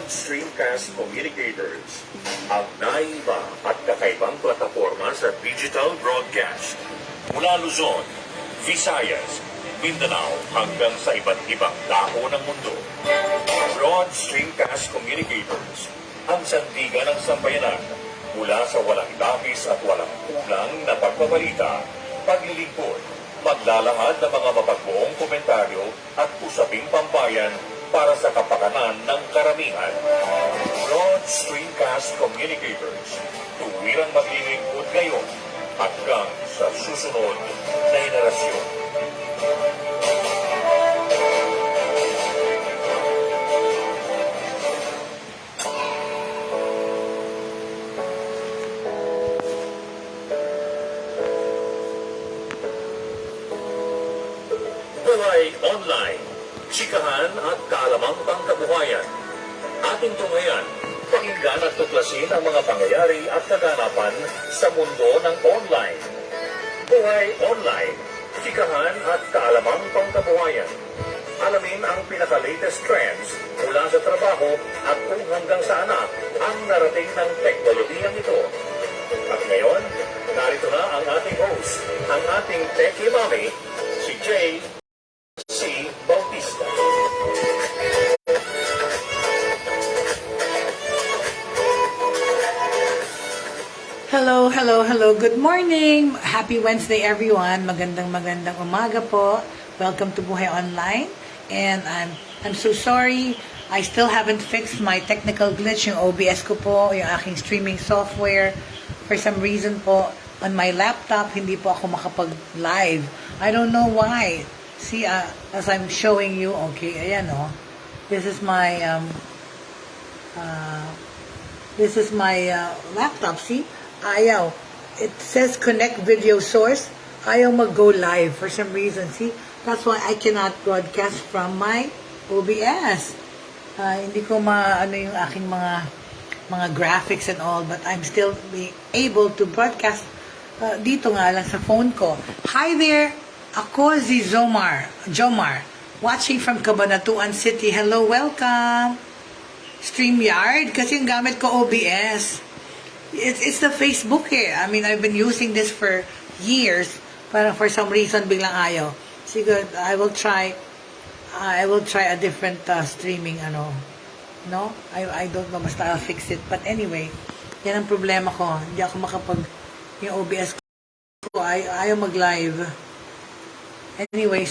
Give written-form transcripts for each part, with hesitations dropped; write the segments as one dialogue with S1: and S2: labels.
S1: Broad Stream Cast Communicators, ang naiba at kakaibang plataforma sa digital broadcast. Mula Luzon, Visayas, Mindanao hanggang sa iba't ibang dako ng mundo. Broad Stream Cast Communicators, ang sandigan ng sambayanan mula sa walang dabis at walang kulang na pagbabalita, paglilingkod, maglalahad ng mga mapagbuong komentaryo at usaping pambayan para sa kapakanan ng karamihan. Broad Stream Cast Communicators, tuwirang maglilingkod ngayon hanggang sa susunod na henerasyon. Buhay Online, Chikahan at kaalamang pangkabuhayan. Ating tungayan, pakinggan at tuklasin ang mga pangyayari at kaganapan sa mundo ng online. Buhay Online, Chikahan at kaalamang pangkabuhayan. Alamin ang pinaka-latest trends mula sa trabaho at kung hanggang saan na ang narating ng teknolohiyang ito. At ngayon, narito na ang ating host, ang ating Techiemommy, si Jaye C. Bautista.
S2: Hello. Good morning. Happy Wednesday, everyone. Magandang umaga po. Welcome to Buhay Online. And I'm so sorry. I still haven't fixed my technical glitch, yung OBS ko po, yung aking streaming software. For some reason po, on my laptop, hindi po ako makapag-live. I don't know why. See, as I'm showing you, okay, ayan o. This is my laptop, see? Ayaw. It says connect video source. Ayaw mag-go live for some reason, see? That's why I cannot broadcast from my OBS. Hindi ko ano yung aking mga graphics and all, but I'm still able to broadcast dito nga lang sa phone ko. Hi there! Ako si Jomar, watching from Cabanatuan City. Hello, welcome. StreamYard, kasi yung gamit ko OBS. It's the Facebook eh. I mean, I've been using this for years, pero for some reason biglang ayaw. Siguro, I will try a different streaming no? I don't know, basta I'll fix it. But anyway, yan ang problema ko. Hindi ako yung OBS ko, ayaw mag-live. Anyway,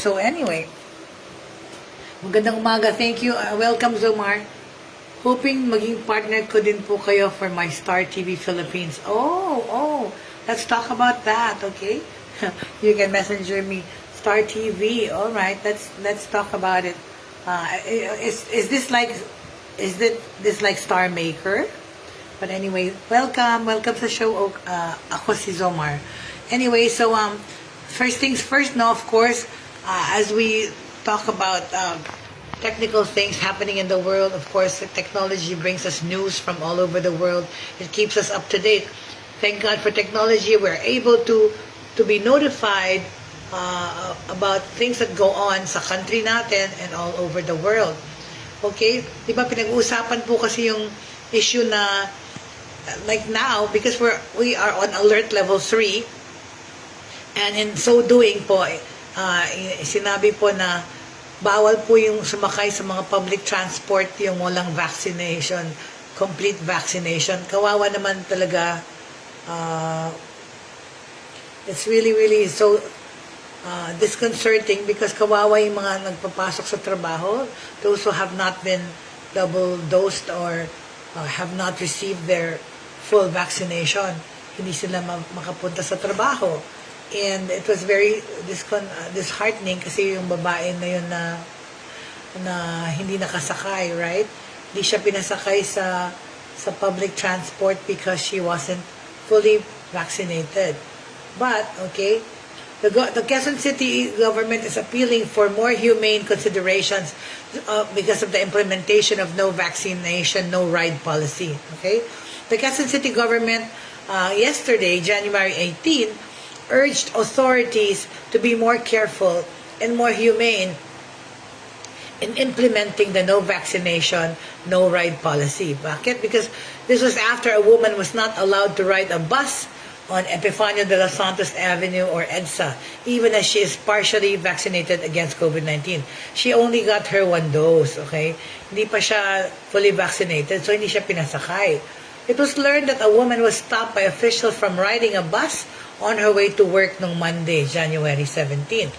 S2: magandang umaga. Thank you. Welcome, Zomar. Hoping maging partner ko din po kayo for my Star TV Philippines. Oh, let's talk about that, okay? You can messenger me Star TV. All right, let's talk about it. Is this like Star Maker? But anyway, welcome sa show. Ako si Zomar. Anyway, so first things first, no, of course, as we talk about technical things happening in the world, of course, technology brings us news from all over the world. It keeps us up to date. Thank God for technology. We're able to be notified about things that go on sa country natin and all over the world. Okay? Diba pinag-uusapan po kasi yung issue na like now, because we are on alert level 3. And in so doing po, sinabi po na bawal po yung sumakay sa mga public transport yung walang vaccination, complete vaccination. Kawawa naman talaga. It's really so disconcerting because kawawa yung mga nagpapasok sa trabaho, those who have not been double dosed or have not received their full vaccination. Hindi sila makapunta sa trabaho. And it was very disheartening kasi yung babae na yun na hindi nakasakay, right? Hindi siya pinasakay sa public transport because she wasn't fully vaccinated. But, okay, the Quezon City government is appealing for more humane considerations because of the implementation of no vaccination, no ride policy, okay? The Quezon City government yesterday, January 18, urged authorities to be more careful and more humane in implementing the no vaccination, no ride policy. Bakit? Because this was after a woman was not allowed to ride a bus on Epifanio de los Santos Avenue or EDSA, even as she is partially vaccinated against COVID-19. She only got her 1 dose, okay? Hindi pa siya fully vaccinated, so hindi siya pinasakay. It was learned that a woman was stopped by officials from riding a bus on her way to work nung Monday, January 17.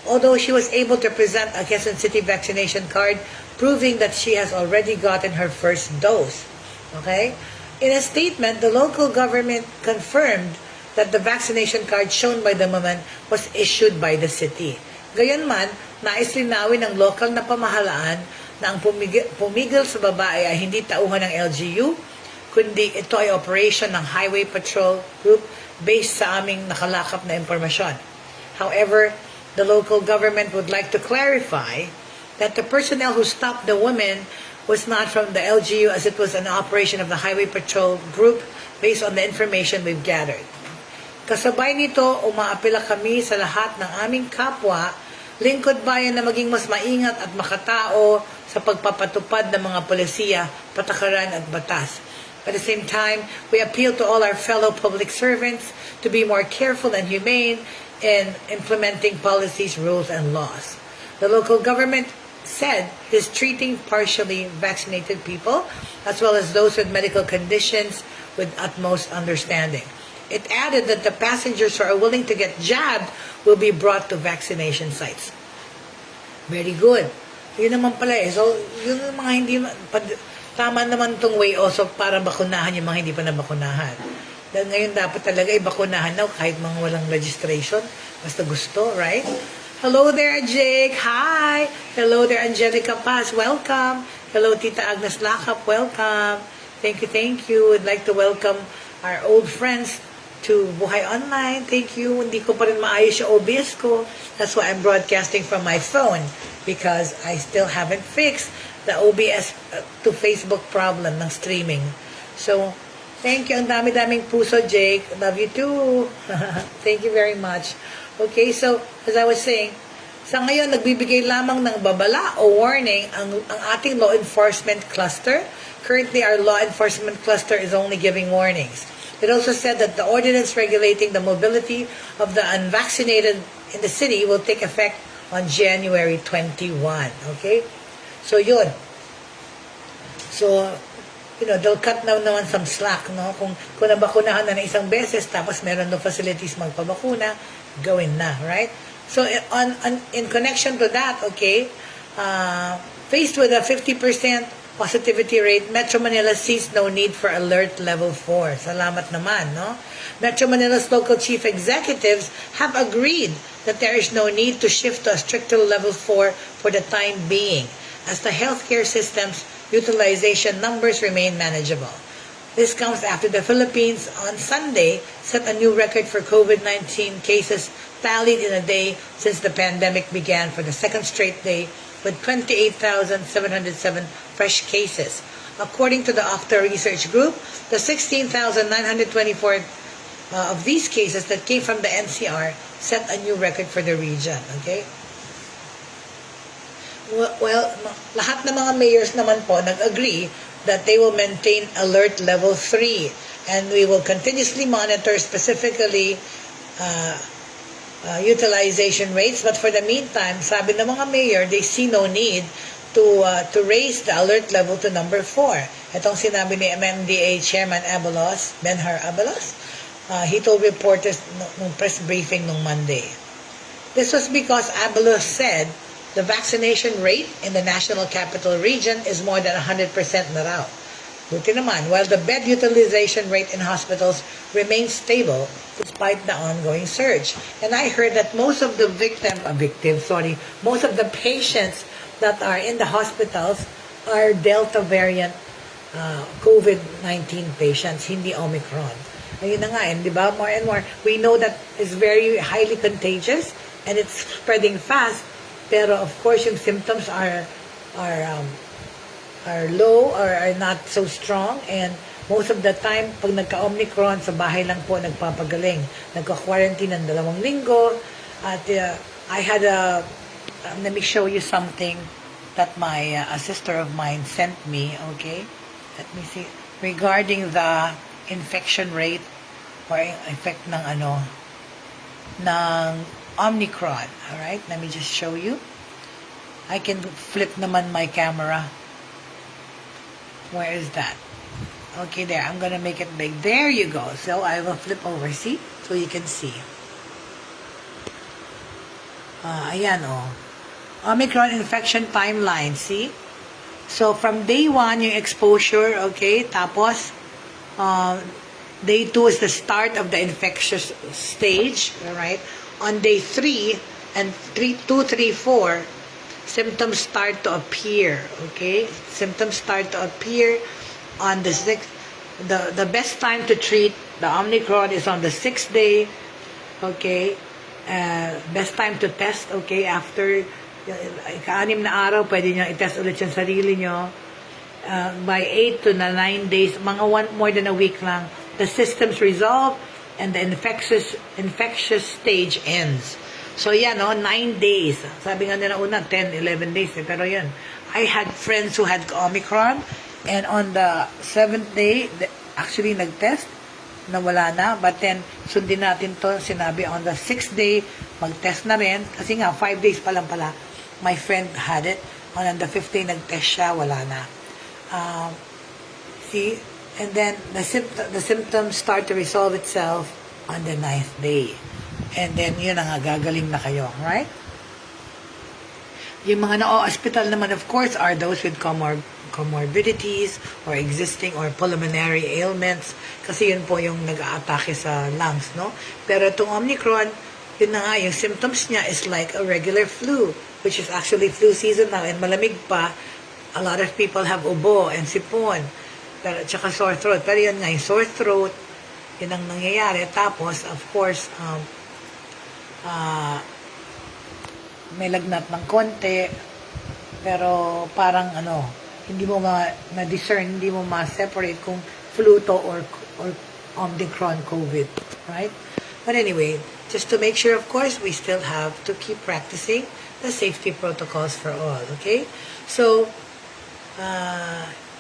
S2: Although she was able to present a Quezon City vaccination card proving that she has already gotten her first dose. Okay? In a statement, the local government confirmed that the vaccination card shown by the woman was issued by the city. Gayunman, nais linawin ng lokal na pamahalaan na ang pumigil sa babae ay hindi tauhan ng LGU, kundi ito ay operation ng Highway Patrol Group based sa aming nakalakap na impormasyon. However, the local government would like to clarify that the personnel who stopped the woman was not from the LGU, as it was an operation of the Highway Patrol Group based on the information we've gathered. Kasabay nito, umaapela kami sa lahat ng aming kapwa, lingkod bayan na maging mas maingat at makatao sa pagpapatupad ng mga polisiya, patakaran at batas. At the same time, we appeal to all our fellow public servants to be more careful and humane in implementing policies, rules, and laws. The local government said is treating partially vaccinated people as well as those with medical conditions with utmost understanding. It added that the passengers who are willing to get jabbed will be brought to vaccination sites. Very good. Yun naman pala eh. So, yung mga hindi, tama naman tong way also para bakunahan yung mga hindi pa nabakunahan. Dahil ngayon dapat talaga bakunahan na kahit mga walang registration. Basta gusto, right? Hello there, Jake. Hi. Hello there, Angelica Paz. Welcome. Hello, Tita Agnes Lakap. Welcome. Thank you, thank you. I'd like to welcome our old friends to Buhay Online. Thank you. Hindi ko pa rin maayos yung OBS ko. That's why I'm broadcasting from my phone because I still haven't fixed the OBS to Facebook problem ng streaming. So, thank you. Ang dami-daming puso, Jake. Love you too. Thank you very much. Okay, so, as I was saying, sa ngayon, nagbibigay lamang ng babala o warning ang ating law enforcement cluster. Currently, our law enforcement cluster is only giving warnings. It also said that the ordinance regulating the mobility of the unvaccinated in the city will take effect on January 21. Okay? So, yun. So, they'll cut now naman some slack, no? Kung nabakunahan na ng isang beses, tapos meron no facilities magpabakuna, gawin na, right? So, in connection to that, okay, faced with a 50% positivity rate, Metro Manila sees no need for alert level 4. Salamat naman, no? Metro Manila's local chief executives have agreed that there is no need to shift to a stricter level 4 for the time being, as the healthcare system's utilization numbers remain manageable. This comes after the Philippines on Sunday set a new record for COVID-19 cases tallied in a day since the pandemic began for the second straight day with 28,707 fresh cases. According to the Octa Research Group, the 16,924 of these cases that came from the NCR set a new record for the region. Okay? Well, lahat ng mga mayors naman po nag-agree that they will maintain alert level 3 and we will continuously monitor specifically utilization rates. But for the meantime, sabi ng mga mayor, they see no need to raise the alert level to number 4. Itong sinabi ni MMDA Chairman Abalos, Benhar Abalos, he told reporters nung press briefing nung Monday. This was because Abalos said the vaccination rate in the National Capital Region is more than 100% na raw. Buti naman, while the bed utilization rate in hospitals remains stable despite the ongoing surge. And I heard that most of the most of the patients that are in the hospitals are Delta variant COVID-19 patients, hindi Omicron. Ayun na nga, di ba? More and more, we know that it's very highly contagious and it's spreading fast. Pero of course, yung symptoms are low or are not so strong, and most of the time, pag nagka-Omicron, sa bahay lang po nagpapagaling. Nagka-quarantine ng 2 linggo, at I had let me show you something. that my a sister of mine sent me, okay? Let me see. Regarding the infection rate or effect ng ng Omicron. Alright, let me just show you. I can flip naman my camera. Where is that? Okay, there. I'm gonna make it big. There you go. So I will flip over, see? So you can see. Ayan, Omicron infection timeline, see? So from day 1, yung exposure, okay? Tapos, day 2 is the start of the infectious stage, alright? On day 3 and 2, 3, 4, symptoms start to appear, okay? Symptoms start to appear on the 6th. The best time to treat the Omicron is on the 6th day, okay? Best time to test, okay? After ika-6 na araw, pwede nyo i-test ulit yung sarili nyo. By 8 to 9 days, mga more than a week lang, the systems resolve and the infectious stage ends. So yan, 9 days. Sabi nga nila una, 10, 11 days. Pero yan, I had friends who had Omicron, and on the 7th day, actually nag-test, nawala na. But then, sundin natin to, sinabi on the 6th day, mag-test na rin. Kasi nga, 5 days pa lang pala, my friend had it. On the 5th day, nag-test siya, wala na. See? And then, the symptoms start to resolve itself on the 9th day. And then, yun na nga, gagaling na kayo. Right? Yung mga na-hospital naman, of course, are those with comorbidities or existing or pulmonary ailments. Kasi yun po yung nag-aatake sa lungs, no? Pero itong Omicron, yun na nga, yung symptoms niya is like a regular flu, which is actually flu season now, and malamig pa. A lot of people have ubo and sipon, pero tsaka sore throat. Pero yun nga, yung sore throat, yun ang nangyayari. Tapos, of course, may lagnat ng konti, pero parang hindi mo ma-discern, hindi mo ma-separate kung flu to or Omicron COVID, right? But anyway, just to make sure, of course, we still have to keep practicing the safety protocols for all, okay? So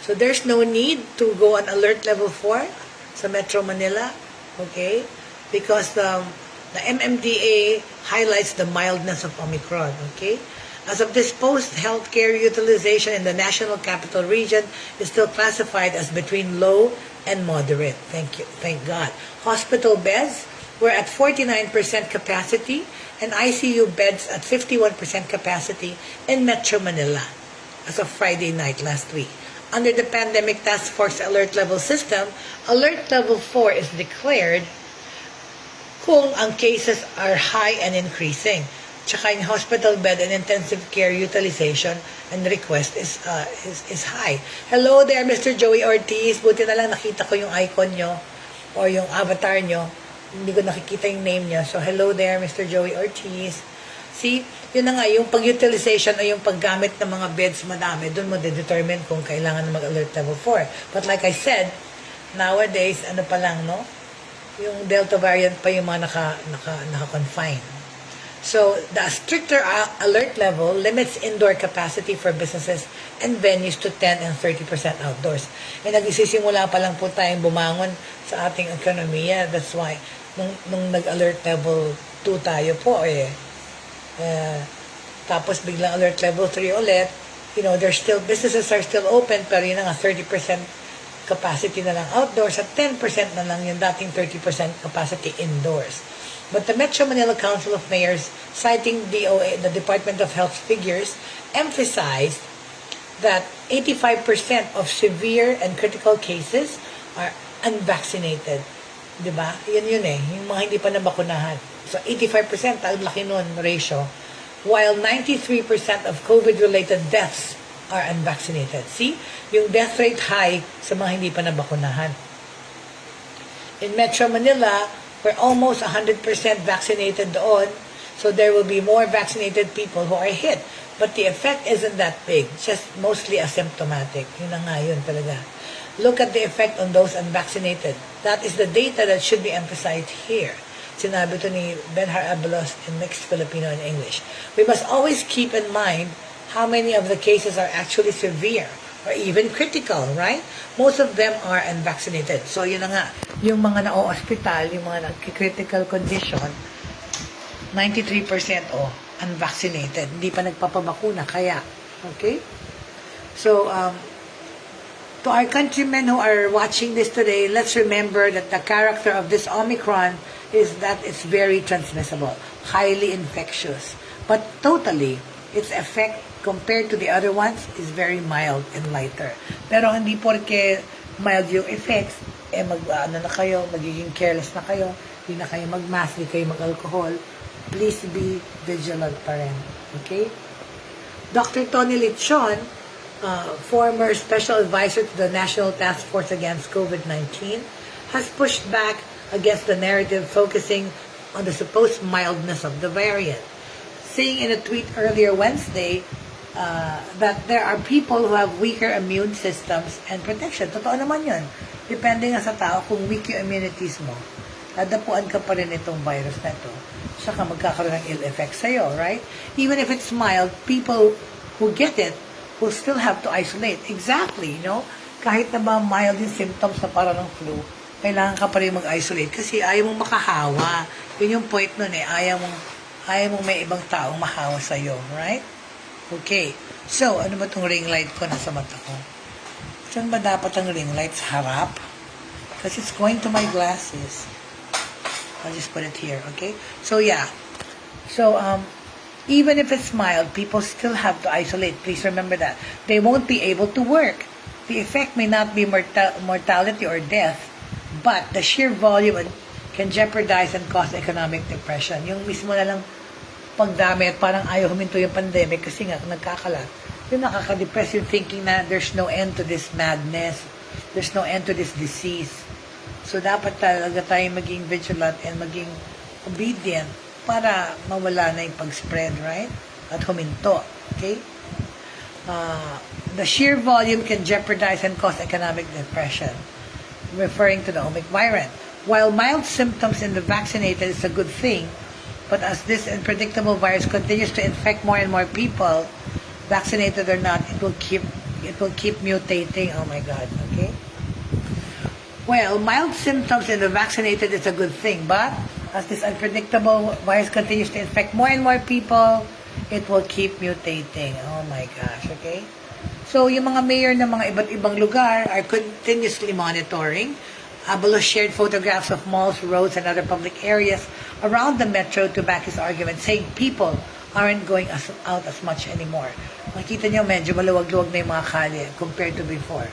S2: there's no need to go on alert level 4 sa Metro Manila, okay? Because the MMDA highlights the mildness of Omicron, okay? As of this post, healthcare utilization in the National Capital Region is still classified as between low and moderate. Thank God. Hospital beds were at 49% capacity and ICU beds at 51% capacity in Metro Manila as of Friday night last week. Under the Pandemic Task Force Alert Level System, Alert Level 4 is declared kung ang cases are high and increasing. Tsaka yung hospital bed and intensive care utilization and request is high. Hello there, Mr. Joey Ortiz. Buti na lang nakita ko yung icon nyo or yung avatar nyo. Hindi ko nakikita yung name nyo. So, hello there, Mr. Joey Ortiz. See, yun na nga, yung pag-utilization o yung paggamit ng mga beds madami, dun mo de-determine kung kailangan mag-alert level 4. But like I said, nowadays, pa lang, no? Yung Delta variant pa yung mga naka-confine. So, the stricter alert level limits indoor capacity for businesses and venues to 10 and 30% outdoors. E nagsisimula pa lang po tayong bumangon sa ating ekonomiya. That's why, nung nag-alert level 2 tayo po tapos biglang alert level 3 ulit, businesses are still open, pero yun na nga, 30% capacity na lang outdoors at 10% na lang yung dating 30% capacity indoors. But the Metro Manila Council of Mayors, citing DOA, the Department of Health figures, emphasized that 85% of severe and critical cases are unvaccinated. Diba? Yun yung mga hindi pa nabakunahan. So 85%, ang laki nun ratio. While 93% of COVID-related deaths are unvaccinated. See? Yung death rate high sa mga hindi pa nabakunahan. In Metro Manila, we're almost 100% vaccinated doon, so there will be more vaccinated people who are hit. But the effect isn't that big, just mostly asymptomatic. Yun na nga yun talaga. Look at the effect on those unvaccinated. That is the data that should be emphasized here. Sinabi to ni Benhar Abelos in mixed Filipino and English. We must always keep in mind how many of the cases are actually severe or even critical, right? Most of them are unvaccinated. So, yun na nga, yung mga na-o-hospital, yung mga nag-critical condition, 93% unvaccinated. Hindi pa nagpapabakuna, kaya. Okay? So, to our countrymen who are watching this today, let's remember that the character of this Omicron is that it's very transmissible, highly infectious. But totally, its effect compared to the other ones is very mild and lighter. Pero hindi porke mild yung effects, ano na kayo, magiging careless na kayo, hindi na kayo mag-mask, hindi kayo mag-alcohol. Please be vigilant pa rin. Okay? Dr. Tony Lechon, former special advisor to the National Task Force Against COVID-19, has pushed back against the narrative focusing on the supposed mildness of the variant, saying in a tweet earlier Wednesday that there are people who have weaker immune systems and protection. Totoo naman yun. Depende nga sa tao kung weak yung immunities mo, dadapuan ka pa rin itong virus na ito. Saka magkakaroon ng ill effects sa'yo, right? Even if it's mild, people who get it will still have to isolate. Exactly, you know? Kahit na ba mild yung symptoms na para ng flu, kailangan ka pa rin mag-isolate kasi ayaw mong makahawa. Yun yung point nun eh. Ayaw mong may ibang taong mahawa sa'yo, right? Okay. So, ano ba itong ring light ko nasa mata ko? Saan ba dapat ang ring light? Sa harap? Because it's going to my glasses. I'll just put it here, okay? So, yeah. So, even if it's mild, people still have to isolate. Please remember that. They won't be able to work. The effect may not be mortality or death, but the sheer volume can jeopardize and cause economic depression. Yung mismo na lang pagdami at parang ayaw huminto yung pandemic kasi nga nagkakalat. Yung nakaka-depress yung thinking na there's no end to this madness. There's no end to this disease. So dapat talaga tayo maging vigilant and maging obedient para mawala na yung pag-spread, right? At huminto. Okay? The sheer volume can jeopardize and cause economic depression, referring to the Omicron variant. While mild symptoms in the vaccinated is a good thing, but as this unpredictable virus continues to infect more and more people, vaccinated or not, it will keep mutating. Oh my God, okay? Well, mild symptoms in the vaccinated is a good thing, but as this unpredictable virus continues to infect more and more people, it will keep mutating. Oh my gosh, okay? So, yung mga mayor ng mga iba't ibang lugar are continuously monitoring. Abalos shared photographs of malls, roads, and other public areas around the metro to back his argument, saying people aren't going out as much anymore. Makita niyo, medyo maluwag-luwag na yung mga kalye compared to before.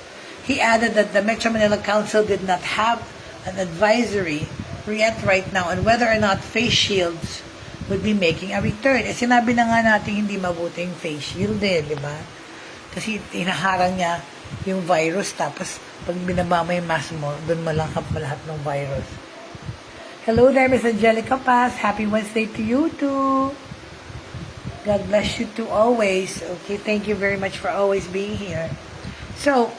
S2: He added that the Metro Manila Council did not have an advisory yet right now on whether or not face shields would be making a return. Eh, sinabi na nga natin hindi mabuting face shield eh, di ba? Kasi inaharang niya yung virus, tapos pag binaba mo yung mask mo, doon malangkap lahat ng virus. Hello there, Miss Angelica Paz. Happy Wednesday to you too. God bless you too always. Okay, thank you very much for always being here. So,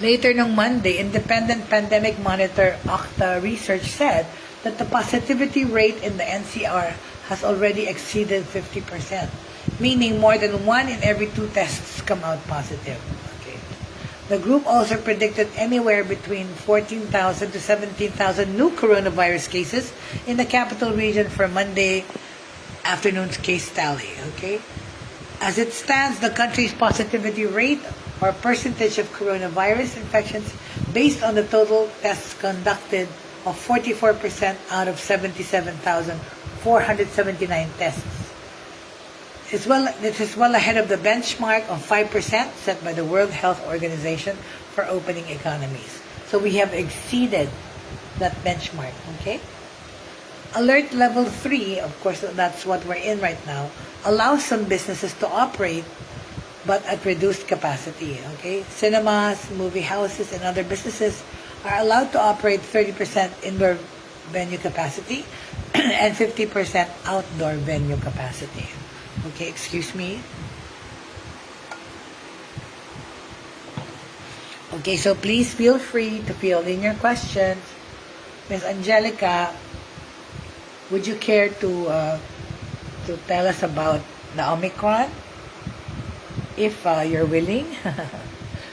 S2: later nung Monday, Independent Pandemic Monitor Octa Research said that the positivity rate in the NCR has already exceeded 50%, meaning more than 1 in every 2 tests come out positive. Okay. The group also predicted anywhere between 14,000 to 17,000 new coronavirus cases in the capital region for Monday afternoon's case tally. Okay. As it stands, the country's positivity rate or percentage of coronavirus infections based on the total tests conducted of 44% out of 77,479 tests. This is well ahead of the benchmark of 5% set by the World Health Organization for opening economies. So we have exceeded that benchmark, okay? Alert level 3, of course, that's what we're in right now, allows some businesses to operate but at reduced capacity, okay? Cinemas, movie houses, and other businesses are allowed to operate 30% indoor venue capacity and 50% outdoor venue capacity. Okay, excuse me. Okay, so please feel free to fill in your questions. Ms. Angelica, would you care to tell us about the Omicron, if you're willing.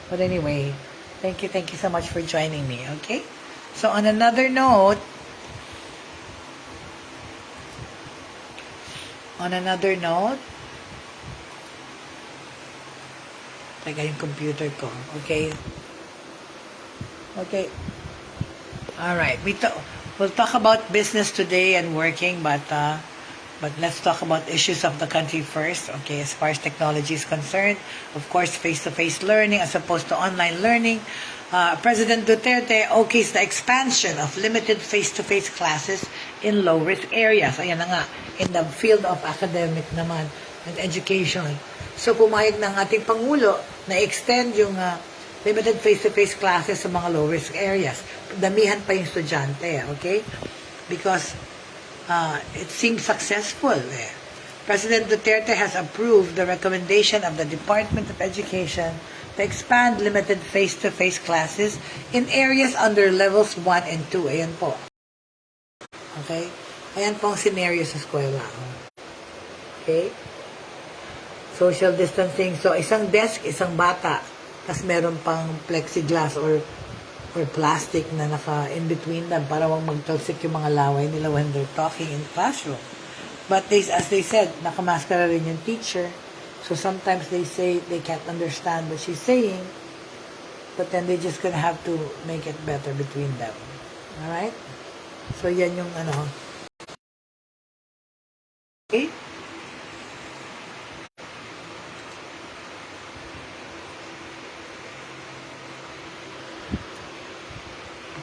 S2: But anyway, thank you so much for joining me, okay? So on another note, teka yung computer ko, okay? Okay. Alright, we'll talk about business today and working, but let's talk about issues of the country first, okay? As far as technology is concerned, of course, face-to-face learning as opposed to online learning. President Duterte okays the expansion of limited face-to-face classes in low-risk areas. Ayan na nga, in the field of academic naman and education. So, pumayag ng ating Pangulo na extend yung limited face-to-face classes sa mga low-risk areas. Damihan pa yung estudyante, okay? Because it seems successful. President Duterte has approved the recommendation of the Department of Education to expand limited face-to-face classes in areas under levels 1 and 2. Ayan po. Okay? Ayan po ang scenario sa eskwela. Okay? Social distancing. So, isang desk, isang bata. Tapos meron pang plexiglass or plastic na naka-in between them para wag magtalsik yung mga laway nila when they're talking in the classroom. But as they said, nakamaskara rin yung teacher. So sometimes they say they can't understand what she's saying, but then they're just gonna have to make it better between them. Alright? So yan yung Okay?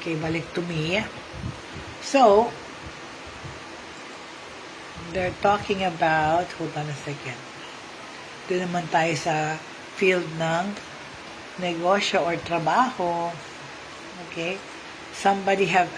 S2: Okay, balik to me. So, they're talking about, hold on a second. Doon naman tayo sa field ng negosyo or trabaho. Okay? Somebody have,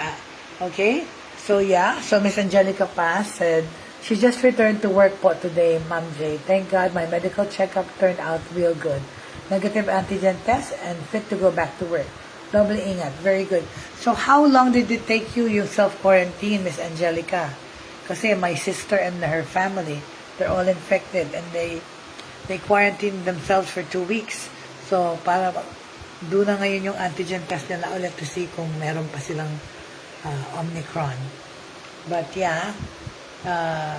S2: okay? So, yeah. So, Miss Angelica Paz said, she just returned to work po today, Ma'am Jay. Thank God my medical checkup turned out real good. Negative antigen test and fit to go back to work. Double ingat. Very good. So, how long did it take you self-quarantine, Miss Angelica? Kasi my sister and her family, they're all infected and they quarantined themselves for 2 weeks. So, para doon na ngayon yung antigen test nila ulit to see kung meron pa silang Omicron. But yeah,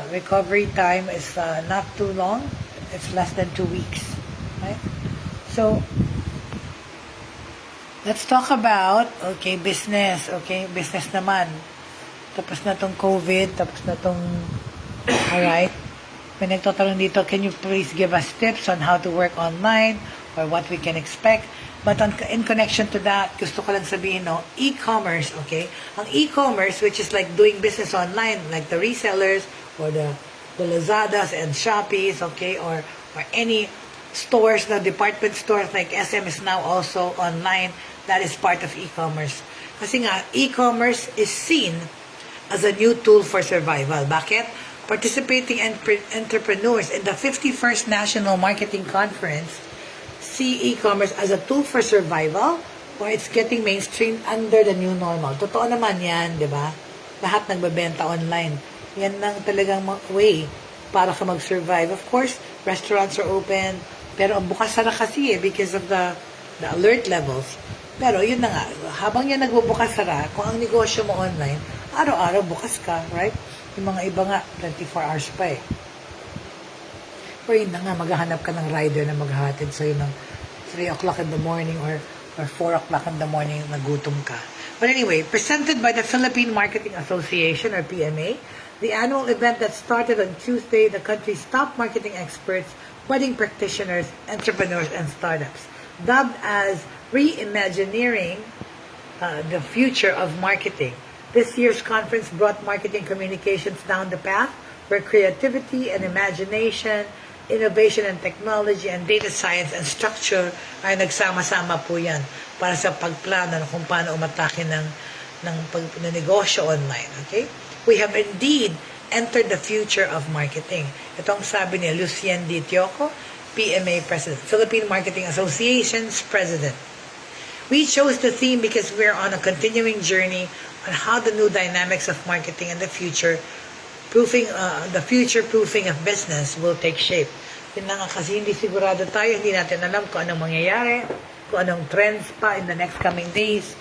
S2: recovery time is not too long. It's less than 2 weeks. Right? So, let's talk about, okay, business. Okay, business naman. Tapos na tong COVID, tapos na tong, alright. May nagtatanong dito, can you please give us tips on how to work online or what we can expect? But in connection to that, gusto ko lang sabihin, e-commerce, okay? Ang e-commerce, which is like doing business online, like the resellers or the Lazadas and Shopees, okay? Or any stores, the department stores like SM is now also online. That is part of e-commerce. Kasi nga, e-commerce is seen as a new tool for survival. Bakit? Participating entrepreneurs in the 51st National Marketing Conference see e-commerce as a tool for survival or it's getting mainstream under the new normal. Totoo naman yan, di ba? Lahat nagbebenta online. Yan lang talagang way para ka mag-survive. Of course, restaurants are open, pero ang bukas sara kasi because of the alert levels. Pero yun na nga, habang yan nagbubukas sara, kung ang negosyo mo online, araw-araw bukas ka, right? Yung mga iba nga, 24 hours pa eh. Or yun na nga, maghahanap ka ng rider na maghahatid sa'yo ng 3 o'clock in the morning or 4 o'clock in the morning, nagutom ka. But anyway, presented by the Philippine Marketing Association or PMA, the annual event that started on Tuesday, the country's top marketing experts, wedding practitioners, entrepreneurs, and startups, dubbed as Reimagineering the Future of Marketing. This year's conference brought marketing communications down the path where creativity and imagination, innovation and technology, and data science and structure ay nagsama-sama po yan para sa pagplano kung paano umatake ng negosyo online. Okay? We have indeed entered the future of marketing. Itong sabi ni Lucien D. Tioco, PMA President, Philippine Marketing Association's President. We chose the theme because we're on a continuing journey on how the new dynamics of marketing in the future the future proofing of business will take shape. Yun na nga kasi hindi sigurado tayo, hindi natin alam kung anong mangyayari, kung anong trends pa in the next coming days.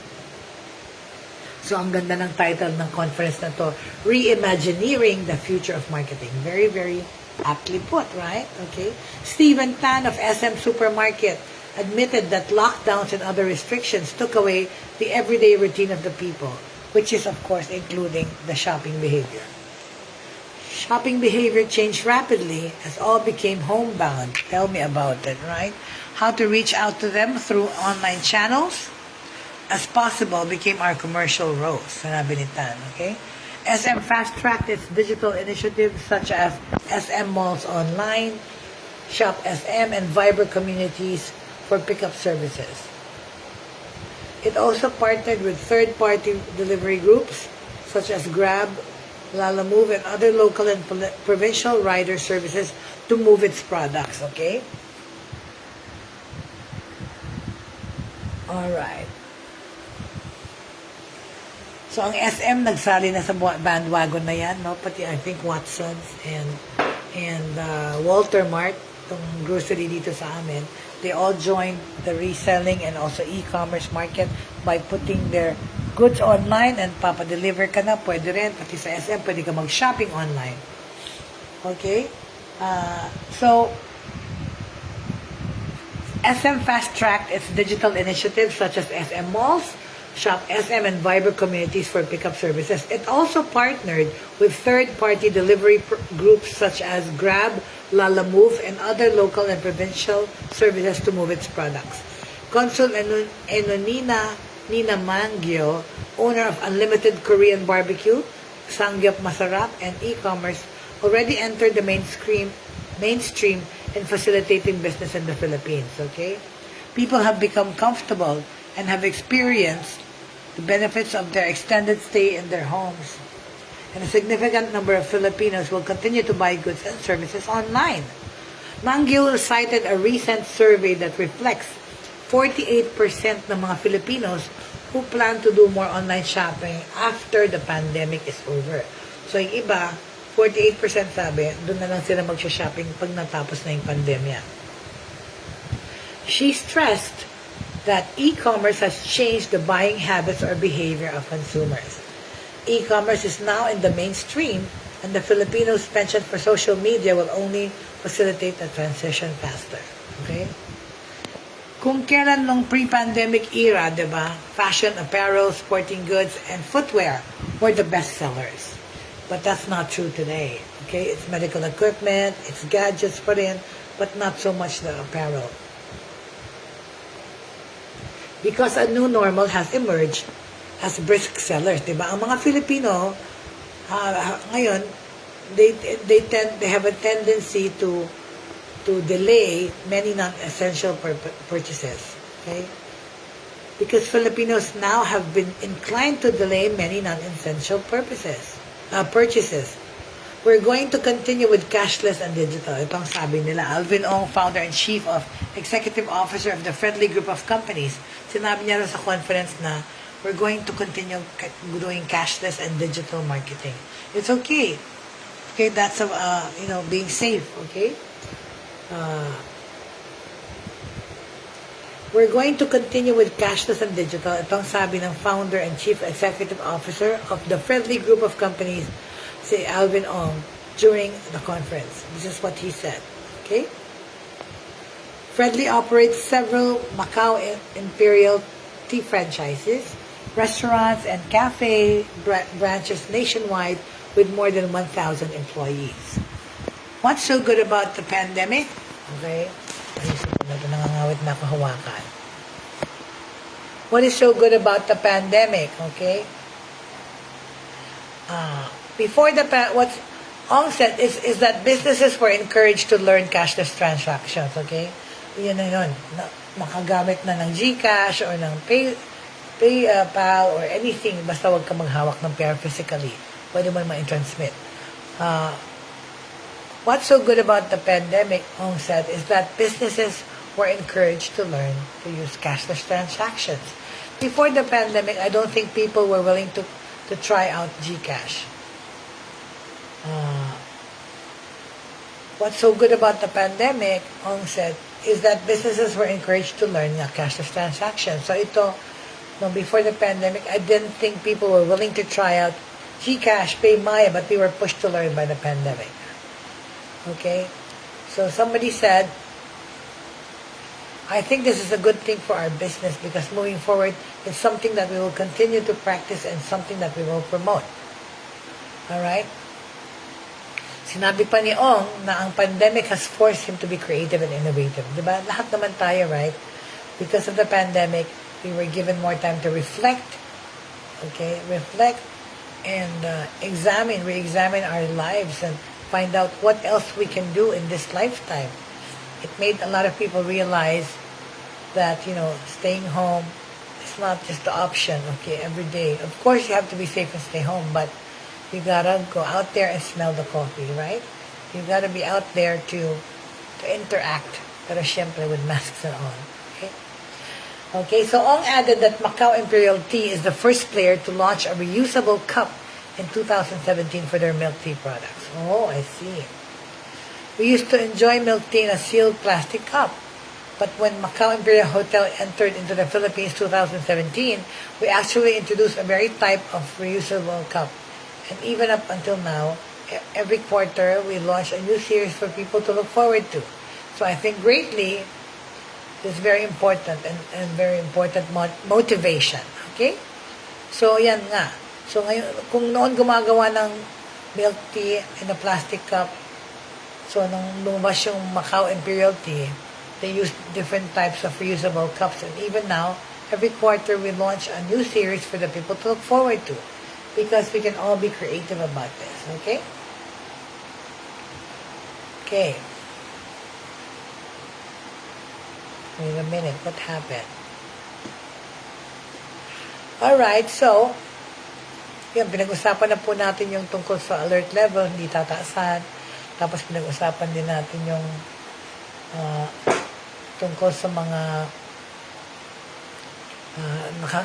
S2: So, ang ganda ng title ng conference na to, Reimagineering the Future of Marketing. Very, very aptly put, right? Okay. Stephen Tan of SM Supermarket admitted that lockdowns and other restrictions took away the everyday routine of the people, which is, of course, including the shopping behavior. Shopping behavior changed rapidly as all became homebound. Tell me about it, right? How to reach out to them through online channels as possible became our commercial roles, sanabi ni Tan, okay? SM fast-tracked its digital initiatives such as SM Malls Online, Shop SM, and Viber communities for pickup services. It also partnered with third-party delivery groups such as Grab, Lalamove, and other local and provincial rider services to move its products, okay? Alright. So, ang SM nagsali na sa bandwagon na yan, no? Pati, I think, Watson's and Walter Mart, itong grocery dito sa amin, they all joined the reselling and also e-commerce market by putting their goods online and papadeliver ka na, pwede rin. Pati sa SM, pwede ka mag-shopping online. Okay? So, SM fast-tracked its digital initiatives such as SM Malls, Shop SM, and Viber communities for pickup services. It also partnered with third-party delivery groups such as Grab, Lalamove, and other local and provincial services to move its products. Consul Nina Mangyo, owner of Unlimited Korean Barbecue, Sangyup Masarap, and e-commerce, already entered the mainstream in facilitating business in the Philippines, okay? People have become comfortable and have experienced the benefits of their extended stay in their homes. And a significant number of Filipinos will continue to buy goods and services online. Mangyo cited a recent survey that reflects 48% ng mga Filipinos who plan to do more online shopping after the pandemic is over. So, yung iba, 48% sabi, doon na lang sila magsha-shopping pag natapos na yung pandemya. She stressed that e-commerce has changed the buying habits or behavior of consumers. E-commerce is now in the mainstream, and the Filipinos' penchant for social media will only facilitate the transition faster. Okay? Kung kailan nung pre-pandemic era, diba, fashion, apparel, sporting goods, and footwear were the best sellers. But that's not true today. Okay? It's medical equipment, it's gadgets pa rin, but not so much the apparel. Because a new normal has emerged as brisk sellers, diba? Ang mga Filipino, ngayon, they have a tendency to delay many non-essential purchases, okay? Because Filipinos now have been inclined to delay many non-essential purchases. We're going to continue with cashless and digital. Ito ang sabi nila. Alvin Ong, founder and chief of executive officer of the Friendly Group of Companies, sinabi niya sa conference na we're going to continue doing cashless and digital marketing. It's okay. Okay, that's being safe, okay? We're going to continue with cashless and digital. Itong sabi ng founder and chief executive officer of the Friendly Group of Companies, si Alvin Ong, during the conference. This is what he said. Okay? Friendly operates several Macau Imperial Tea franchises, restaurants, and cafe branches nationwide with more than 1,000 employees. What's so good about the pandemic? Okay? Ayusin ko na ito, nangangawit na ako hawakan. What is so good about the pandemic? Okay? What Ong said is that businesses were encouraged to learn cashless transactions. Okay? Yun na yun. Makagamit na ng GCash or ng PayPal or anything. Basta wag ka maghawak ng pera physically. Pwede mo ma-transmit. What's so good about the pandemic, Ong said, is that businesses were encouraged to learn to use cashless transactions. Before the pandemic, I don't think people were willing to try out GCash. what's so good about the pandemic, Ong said, is that businesses were encouraged to learn nga cashless transactions. So ito, no, before the pandemic, I didn't think people were willing to try out GCash, Pay Maya, but we were pushed to learn by the pandemic. Okay? So somebody said, I think this is a good thing for our business because moving forward, it's something that we will continue to practice and something that we will promote. Alright? Sinabi pa ni Ong na ang pandemic has forced him to be creative and innovative. Diba? Lahat naman tayo, right? Because of the pandemic, we were given more time to reflect. Okay? Reflect and re-examine our lives and find out what else we can do in this lifetime. It made a lot of people realize that, staying home is not just the option, okay, every day. Of course, you have to be safe and stay home, but you gotta go out there and smell the coffee, right? You gotta be out there to interact, pero syempre with masks and on, okay? Okay, so Ong added that Macau Imperial Tea is the first player to launch a reusable cup in 2017 for their milk tea products. Oh, I see. We used to enjoy milk tea in a sealed plastic cup. But when Macau Imperial Hotel entered into the Philippines 2017, we actually introduced a very type of reusable cup. And even up until now, every quarter we launch a new series for people to look forward to. So I think greatly, it's very important and very important motivation. Okay? So yan nga. So ngayon, kung noon gumagawa ng milk tea in a plastic cup, so nung lumabas yung Macau Imperial Tea, they use different types of reusable cups. And even now, every quarter we launch a new series for the people to look forward to. Because we can all be creative about this. Okay? Okay. Wait a minute. What happened? Alright, so, yun, pinag-usapan na po natin yung tungkol sa alert level, hindi tataasan. Tapos pinag-usapan din natin yung tungkol sa mga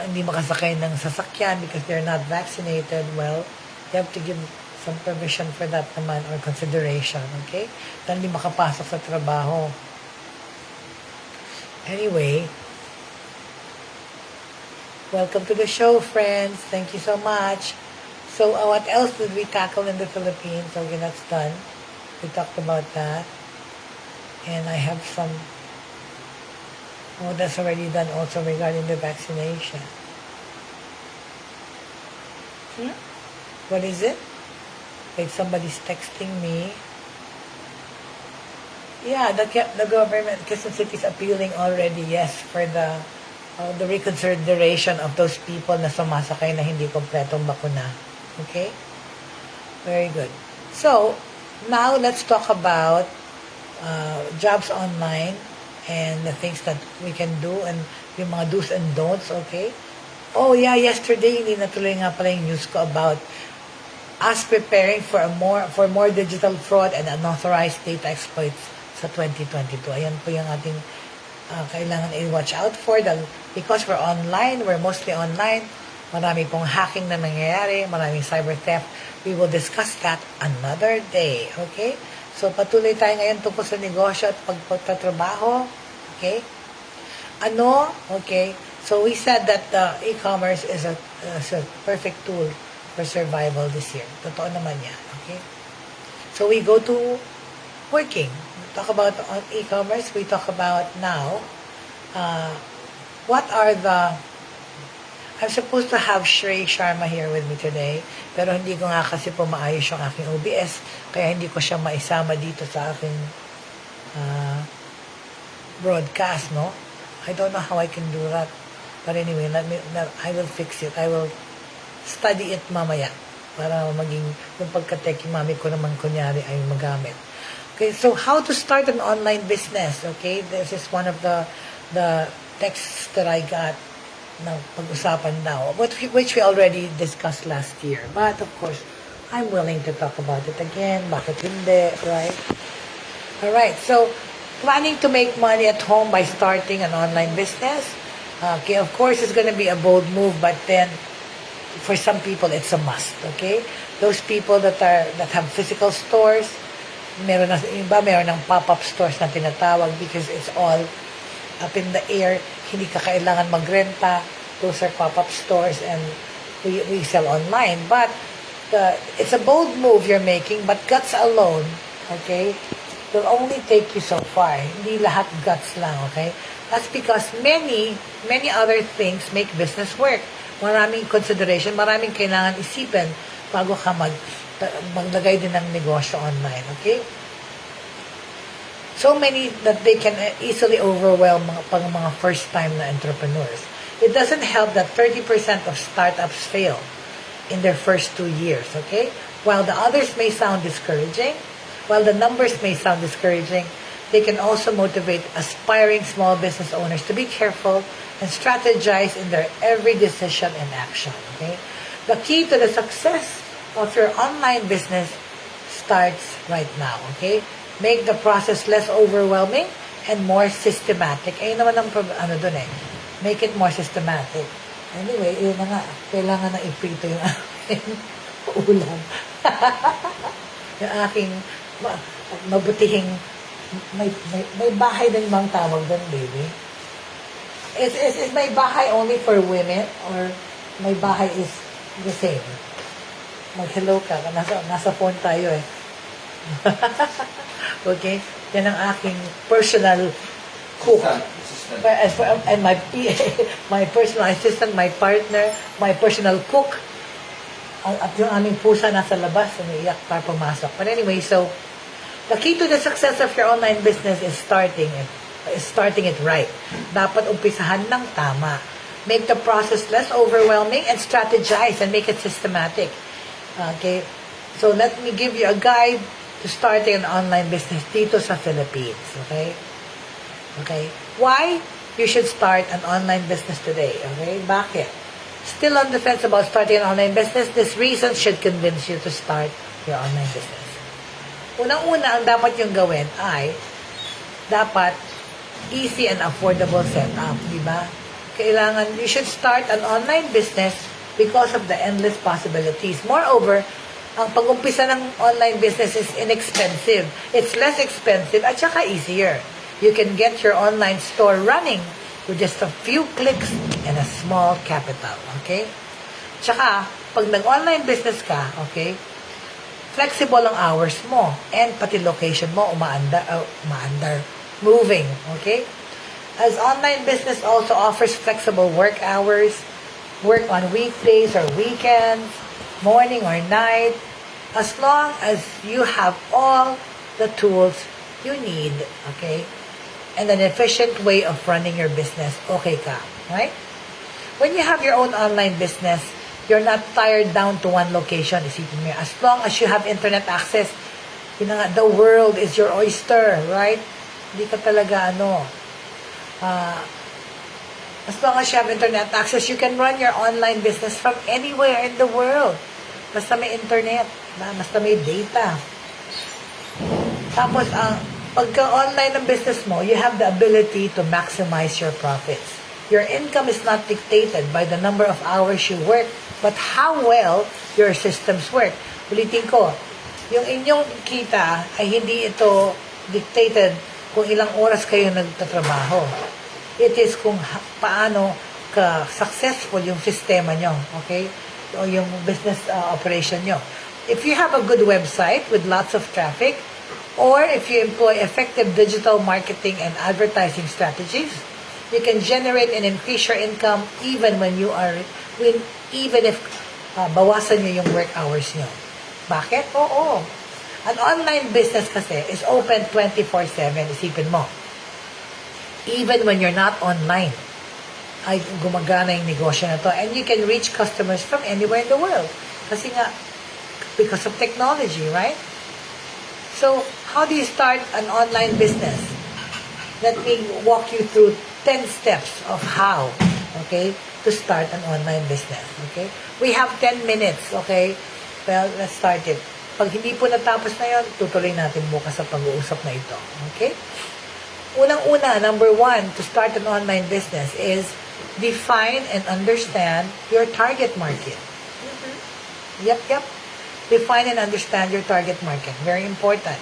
S2: hindi makasakay ng sasakyan because they're not vaccinated. Well, you have to give some provision for that naman or consideration, okay? Na hindi makapasok sa trabaho. Anyway, welcome to the show, friends. Thank you so much. So, what else did we tackle in the Philippines? Okay, that's done. We talked about that. And I have some... Oh, that's already done also regarding the vaccination. What is it? Wait, somebody's texting me. Yeah, the government, Quezon City is appealing already, yes, for the reconsideration of those people na sumasakay na hindi kompletong bakuna. Okay? Very good. So, now let's talk about jobs online and the things that we can do and yung mga do's and don'ts, okay? Oh yeah, yesterday hindi natuloy nga pala yung news ko about us preparing for more digital fraud and unauthorized data exploits sa 2022. Ayan po yung ating kailangan i-watch out for because we're online, we're mostly online. Marami pong hacking na nangyayari, maraming cyber theft. We will discuss that another day, okay? So, patuloy tayo ngayon tungkol sa negosyo at pagtatrabaho. Okay? Okay? So, we said that e-commerce is a perfect tool for survival this year. Totoo naman yan. Okay? So, we go to working. We talk about e-commerce. We talk about now what are the... I'm supposed to have Shrey Sharma here with me today, pero hindi ko nga kasi po maayos yung aking OBS, kaya hindi ko siya maisama dito sa aking broadcast, no? I don't know how I can do that. But anyway, I will fix it. I will study it mamaya para maging yung pagka-Techiemommy ko naman kunyari ay magamit. Okay, so how to start an online business, okay? This is one of the texts that I got na pag-usapan now, which we already discussed last year. But of course, I'm willing to talk about it again. Bakit hindi, right? Alright, so planning to make money at home by starting an online business. Okay, of course, it's going to be a bold move, but then for some people, it's a must, okay? Those people that have physical stores, meron ng pop-up stores na tinatawag because it's all up in the air. Hindi ka kailangan magrenta. Those are pop-up stores and we sell online. But it's a bold move you're making, but guts alone, okay, will only take you so far. Hindi lahat guts lang, okay? That's because many other things make business work. Maraming consideration, maraming kailangan isipin bago ka maglagay din ng negosyo online, okay? So many that they can easily overwhelm mga first-time na entrepreneurs. It doesn't help that 30% of startups fail in their first 2 years, okay? While the others may sound discouraging, while the numbers may sound discouraging, they can also motivate aspiring small business owners to be careful and strategize in their every decision and action, okay? The key to the success of your online business starts right now, okay? Make the process less overwhelming and more systematic. Ayun naman ang make it more systematic. Anyway, yun na nga. Kailangan na iprito yung aking ulam. Yung aking mabutihing may bahay din bang tawag doon, baby? Is may bahay only for women or may bahay is the same? Mag-hello ka. Nasa phone tayo eh. Okay? Yan ang aking personal cook. And my my personal assistant, my partner, my personal cook. At yung aming pusa nasa labas, umiiyak para pumasok. But anyway, so, the key to the success of your online business is starting it right. Dapat umpisahan ng tama. Make the process less overwhelming and strategize and make it systematic. Okay? So, let me give you a guide to starting an online business dito sa Philippines. Okay? Okay? Why you should start an online business today? Okay? Bakit? Still on the fence about starting an online business? This reason should convince you to start your online business. Unang-una, ang dapat yung gawin ay dapat easy and affordable setup, di ba? Kailangan, you should start an online business because of the endless possibilities. Moreover, ang pag-umpisa ng online business is inexpensive. It's less expensive at saka easier. You can get your online store running with just a few clicks and a small capital, okay? Tsaka, pag nag-online business ka, okay, flexible ang hours mo and pati location mo umaandar, moving, okay? As online business also offers flexible work hours, work on weekdays or weekends, morning or night, as long as you have all the tools you need, okay? And an efficient way of running your business, okay ka, right? When you have your own online business, you're not tied down to one location. Isipin mo, as long as you have internet access, the world is your oyster, right? Hindi ka talaga, as long as you have internet access, you can run your online business from anywhere in the world. Basta may internet, basta may data. Tapos, pagka-online ng business mo, you have the ability to maximize your profits. Your income is not dictated by the number of hours you work, but how well your systems work. Ulitin ko, yung inyong kita ay hindi ito dictated kung ilang oras kayo nagtatrabaho. It is kung paano ka-successful yung sistema nyo, okay? O yung business operation nyo. If you have a good website with lots of traffic, or if you employ effective digital marketing and advertising strategies, you can generate and increase your income even if bawasan nyo yung work hours nyo. Bakit? Oo. An online business kasi is open 24/7. Isipin mo. Even when you're not online, ay gumagana yung negosyo na to. And you can reach customers from anywhere in the world. Kasi nga, because of technology, right? So, how do you start an online business? Let me walk you through 10 steps of how, okay, to start an online business, okay? We have 10 minutes, okay? Well, let's start it. Pag hindi po natapos na yon, tutuloy natin bukas sa pag-uusap na ito, okay? Unang-una, number 1, to start an online business is define and understand your target market. Yep. Define and understand your target market. Very important.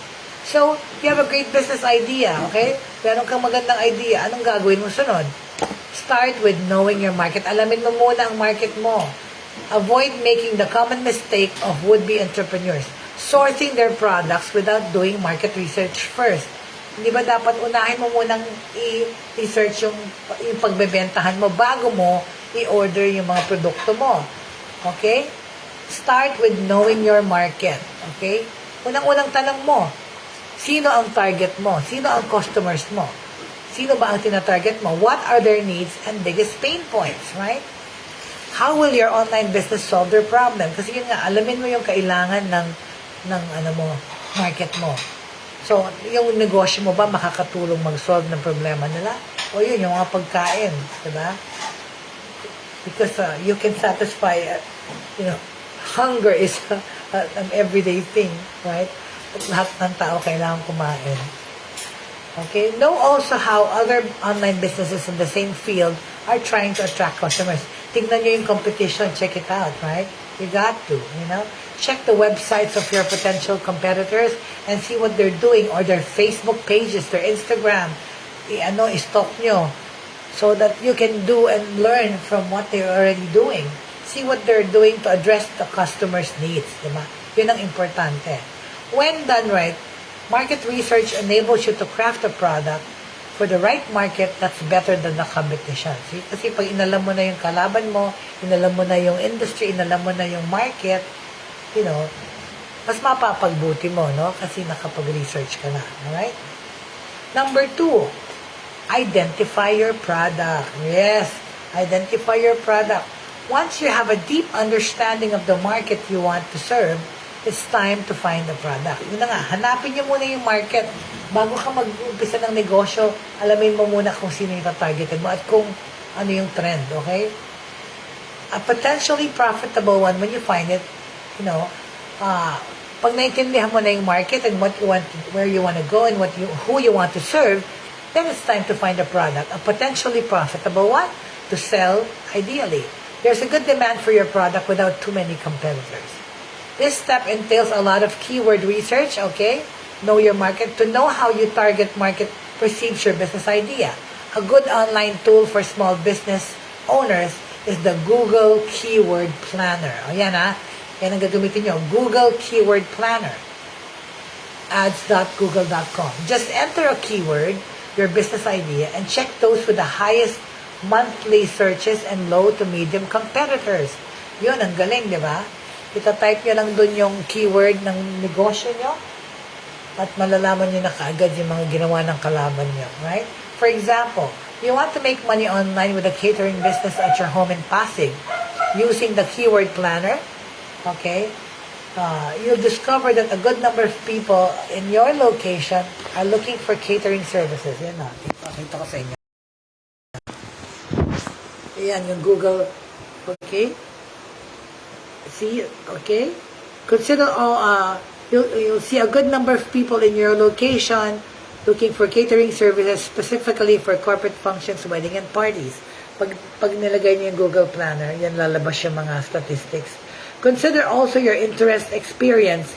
S2: So, you have a great business idea, okay? Meron kang magandang idea. Anong gagawin mo sunod? Start with knowing your market. Alamin mo muna ang market mo. Avoid making the common mistake of would-be entrepreneurs. Sourcing their products without doing market research first. Hindi ba dapat unahin mo munang i-research yung pagbebentahan mo bago mo i-order yung mga produkto mo? Okay? Start with knowing your market. Okay? Unang-unang tanong mo, sino ang target mo? Sino ang customers mo? Sino ba ang tina-target mo? What are their needs and biggest pain points, right? How will your online business solve their problem? Kasi yun nga, alamin mo yung kailangan ng market mo. So, yung negosyo mo ba makakatulong mag-solve ng problema nila? O yun, yung mga pagkain, diba? Because you can satisfy, hunger is an everyday thing, right? Lahat ng tao kailangan kumain. Okay? Know also how other online businesses in the same field are trying to attract customers. Tignan nyo yung competition, check it out, right? You got to, Check the websites of your potential competitors and see what they're doing, or their Facebook pages, their Instagram. I-stalk nyo so that you can do and learn from what they're already doing. See what they're doing to address the customer's needs, diba? Yun ang importante. When done right, market research enables you to craft a product for the right market that's better than the competition. See? Kasi pag inalam mo na yung kalaban mo, inalam mo na yung industry, inalam mo na yung market, mas mapapagbuti mo, no? Kasi nakapag-research ka na. Alright? Number 2, identify your product. Yes, identify your product. Once you have a deep understanding of the market you want to serve, it's time to find the product. Yun na nga, hanapin nyo muna yung market. Bago ka mag-umpisa ng negosyo, alamin mo muna kung sino yung targeted mo at kung ano yung trend, okay? A potentially profitable one, when you find it, pag naintindihan mo na yung market and what you want, where you want to go and who you want to serve, then it's time to find a product, a potentially profitable one, to sell ideally. There's a good demand for your product without too many competitors. This step entails a lot of keyword research, okay? Know your market, to know how your target market perceives your business idea. A good online tool for small business owners is the Google Keyword Planner. O yan yan ang gagamitin nyo, Google Keyword Planner. ads.google.com. Just enter a keyword, your business idea, and check those with the highest monthly searches and low to medium competitors. Yun, ang galing, di ba? Ita-type nyo lang dun yung keyword ng negosyo nyo at malalaman nyo na kaagad yung mga ginawa ng kalaban nyo, right? For example, you want to make money online with a catering business at your home in Pasig using the keyword planner, okay? You'll discover that a good number of people in your location are looking for catering services. Yan na, pakita ko sa inyo. Yan, yung Google, okay? See, okay? Consider you'll see a good number of people in your location looking for catering services specifically for corporate functions, wedding, and parties. Pag nilagay niyo yung Google Planner, yan lalabas yung mga statistics. Consider also your interest, experience,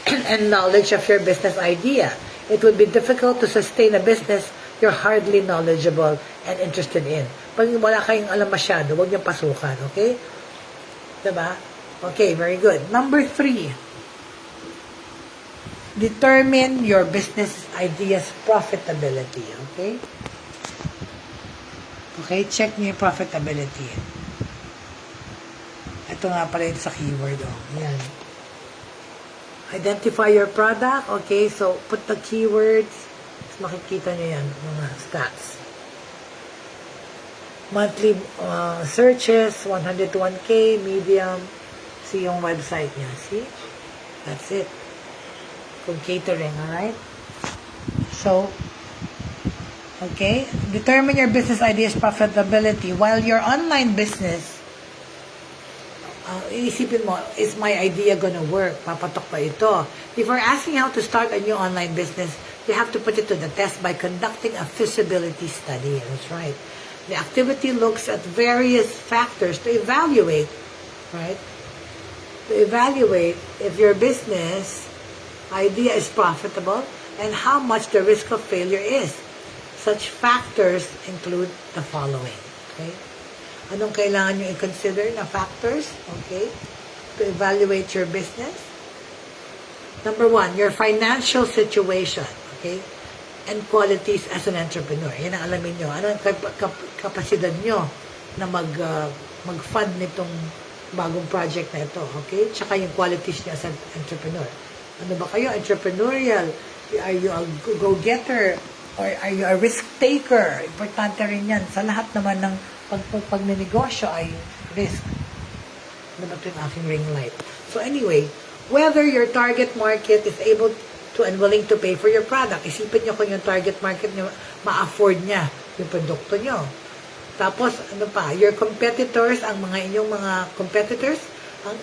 S2: and knowledge of your business idea. It would be difficult to sustain a business you're hardly knowledgeable and interested in. Pag wala kayong alam masyado, huwag niyong pasukan, okay? Diba? Okay, very good. Number 3. Determine your business idea's profitability, okay? Okay, check niyo yung profitability. Ito nga pala yun sa keyword, Yan. Identify your product, okay? So, put the keywords. Makikita nyo yan, mga stats. Monthly searches, 101K, medium. See yung website niya, see? That's it. Kung catering, alright? So, okay? Determine your business idea's profitability. While your online business, iisipin mo, is my idea gonna work? Papatok ba ito? If you're asking how to start a new online business, you have to put it to the test by conducting a feasibility study. That's right. The activity looks at various factors to evaluate, right? To evaluate if your business idea is profitable, and how much the risk of failure is. Such factors include the following. Okay? Anong kailangan nyo i-consider na factors? Okay? To evaluate your business. Number 1, your financial situation. Okay? And qualities as an entrepreneur. Yan ang alamin nyo. Ano ang kapasidad nyo na mag-fund nitong bagong project na ito. Okay? Tsaka yung qualities nyo as an entrepreneur. Ano ba kayo? Entrepreneurial? Are you a go-getter? Or are you a risk-taker? Importante rin yan. Sa lahat naman ng pag-negosyo ay risk. Ano ba ito yung aking ring light? So anyway, whether your target market is able to and willing to pay for your product. Isipin nyo kung yung target market nyo, ma-afford niya yung produkto nyo. Tapos, ano pa, your competitors, ang mga inyong mga competitors,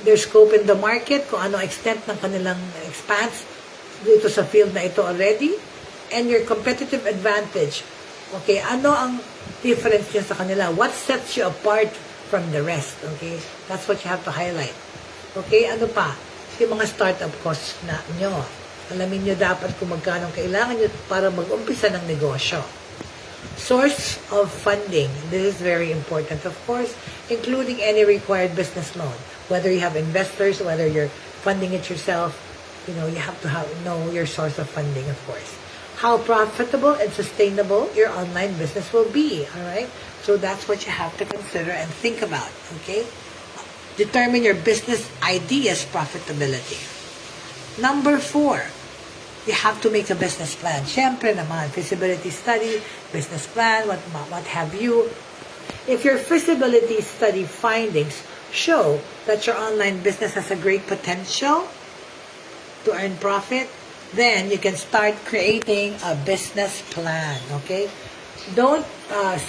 S2: their scope in the market, kung ano extent ng kanilang expanse dito sa field na ito already, and your competitive advantage. Okay, ano ang difference nyo sa kanila? What sets you apart from the rest? Okay, that's what you have to highlight. Okay, ano pa? Yung mga startup costs na nyo. Alamin nyo dapat kung magkano kailangan nyo para mag-umpisa ng negosyo. Source of funding. This is very important, of course, including any required business loan. Whether you have investors, whether you're funding it yourself, you have to know your source of funding, of course. How profitable and sustainable your online business will be, all right? So that's what you have to consider and think about, okay? Determine your business idea's profitability. Number 4, you have to make a business plan. Siyempre naman, feasibility study, business plan, what have you. If your feasibility study findings show that your online business has a great potential to earn profit, then you can start creating a business plan, okay? Don't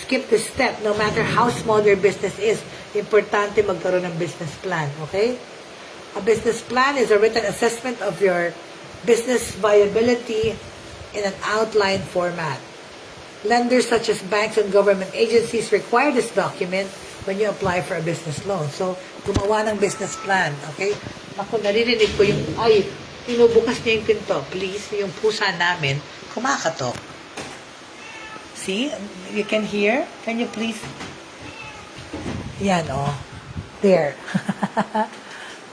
S2: skip this step. No matter how small your business is, importante magkaroon ng business plan, okay? A business plan is a written assessment of your business viability in an outline format. Lenders such as banks and government agencies require this document when you apply for a business loan. So, gumawa ng business plan, okay? Ako, naririnig ko yung, pinubukas niya yung pinto. Please, yung pusa namin, kumakatok. See? You can hear? Can you please? Yan, oh. There.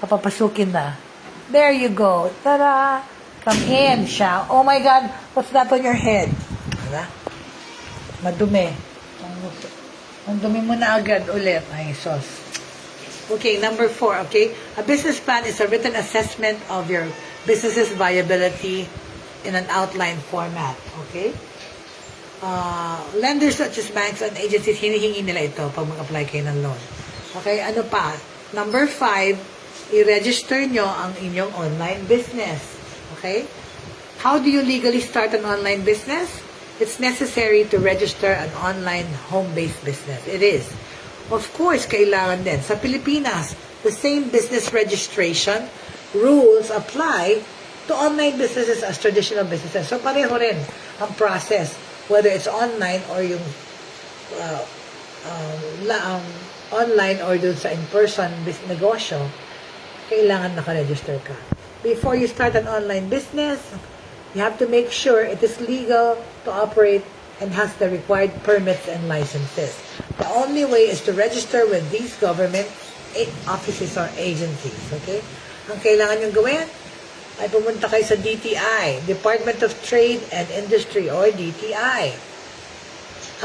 S2: Papapasukin na. There you go. Tada! Come in siya. Oh my God! What's that on your head? Diba? Madumi. Ang dumi mo na agad ulit. Ay, sos. Okay, number 4, okay? A business plan is a written assessment of your business's viability in an outline format, okay? Lenders such as banks and agencies, hinihingi nila ito pag mag-apply kayo ng loan. Okay, ano pa? Number 5, i-register nyo ang inyong online business. Okay? How do you legally start an online business? It's necessary to register an online home-based business. It is. Of course, kailangan din. Sa Pilipinas, the same business registration rules apply to online businesses as traditional businesses. So, pareho rin ang process, whether it's online or yung online or dun sa in-person negosyo, kailangan nakaregister ka. Before you start an online business, you have to make sure it is legal to operate and has the required permits and licenses. The only way is to register with these government offices or agencies. Okay? Ang kailangan nyo gawin ay pumunta kayo sa DTI, Department of Trade and Industry or DTI.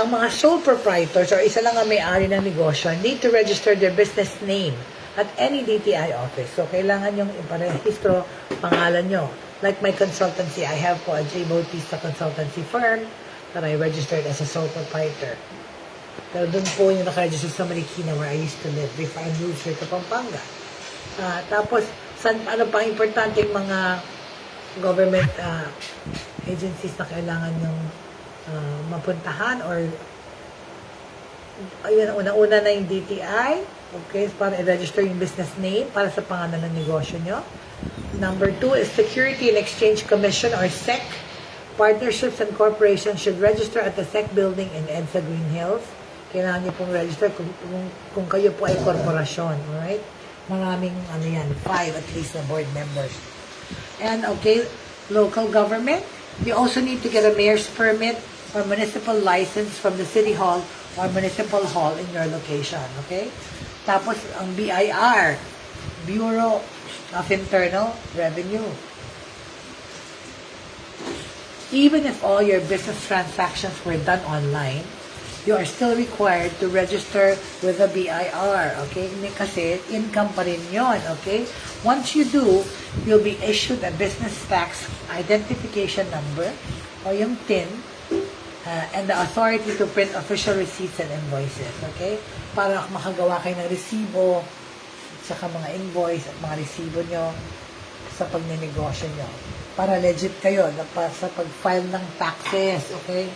S2: Ang mga sole proprietors or isa lang ang may-ari ng negosyo need to register their business name at any DTI office. So, kailangan yung iparehistro pangalan nyo. Like my consultancy, I have po a Bautista consultancy firm that I registered as a sole proprietor. Pero doon po yung nakaregister sa Marikina where I used to live before I moved here to Pampanga. Tapos, ano pang importante yung mga government agencies na kailangan yung mapuntahan or ayun, una-una na yung DTI, okay, para i-register yung business name para sa pangalan ng negosyo nyo. Number 2 is Security and Exchange Commission or SEC. Partnerships and corporations should register at the SEC building in EDSA Green Hills. Kailangan nyo pong register kung kayo po ay korporasyon, alright? Maraming, 5 at least na board members. And, okay, local government, You also need to get a mayor's permit or municipal license from the city hall or municipal hall in your location, okay? Tapos, ang BIR, Bureau of Internal Revenue. Even if all your business transactions were done online, you are still required to register with the BIR, okay? Kasi income pa rin yun, okay? Once you do, you'll be issued a business tax identification number o yung TIN and the authority to print official receipts and invoices, okay? Para makagawa kayo ng resibo, saka mga invoice at mga resibo nyo sa pagnenegosyo nyo. Para legit kayo sa pag-file ng taxes, okay?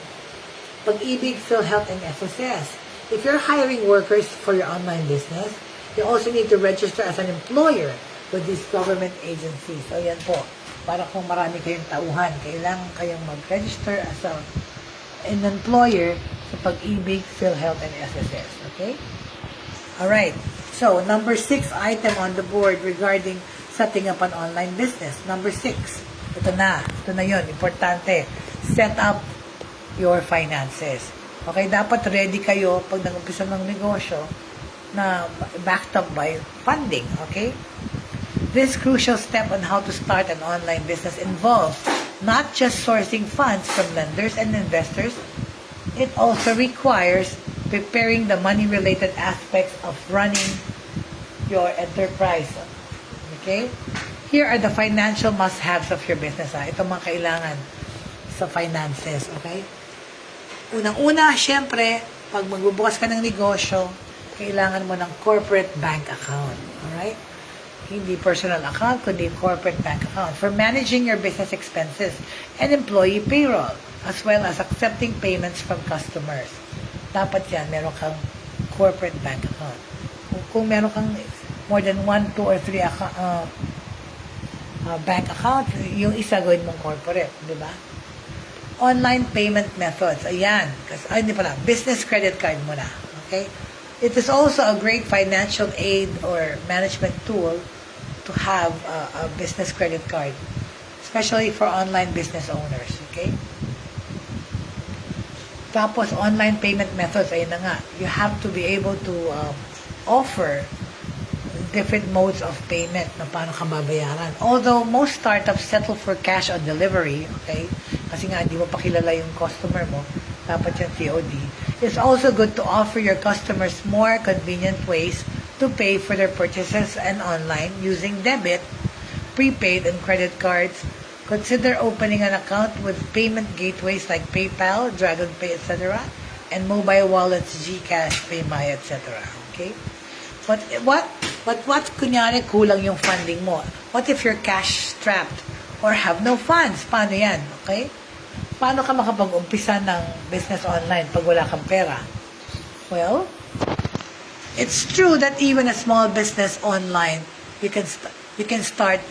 S2: Pag-ibig, PhilHealth, and SSS. If you're hiring workers for your online business, you also need to register as an employer with these government agencies. So, yan po. Para kung marami kayong tauhan, kailangan kayong mag-register as an employer sa Pag-ibig, PhilHealth, and SSS. Okay? Alright. So, number 6 item on the board regarding setting up an online business. Number 6. Ito na yun. Importante. Set up your finances. Okay, dapat ready kayo pag nag-umpisa ng negosyo na backed up by funding, okay? This crucial step on how to start an online business involves not just sourcing funds from lenders and investors, it also requires preparing the money-related aspects of running your enterprise. Okay? Here are the financial must-haves of your business. Ito mga kailangan sa finances, okay? Unang-una, syempre, pag magbubukas ka ng negosyo, kailangan mo ng corporate bank account. Alright? Hindi personal account, kundi corporate bank account for managing your business expenses and employee payroll, as well as accepting payments from customers. Dapat yan, meron kang corporate bank account. Kung meron kang more than 1, 2, or 3 bank account, yung isa gawin mong corporate, di ba? Online payment methods. Ayan. Hindi pala. Business credit card muna. Okay? It is also a great financial aid or management tool to have a business credit card, especially for online business owners. Okay? Tapos, online payment methods. Ayun na nga. You have to be able to offer different modes of payment na paano ka babayaran. Although, most startups settle for cash on delivery, okay? Kasi nga, hindi mo pa kilala yung customer mo, dapat yung COD. It's also good to offer your customers more convenient ways to pay for their purchases and online using debit, prepaid, and credit cards. Consider opening an account with payment gateways like PayPal, DragonPay, etc., and mobile wallets, GCash, PayMaya, etc. Okay? But what kunyari kulang yung funding mo? What if you're cash-strapped or have no funds? Paano yan? Okay? Paano ka makapag-umpisa ng business online pag wala kang pera? Well, it's true that even a small business online, you can start,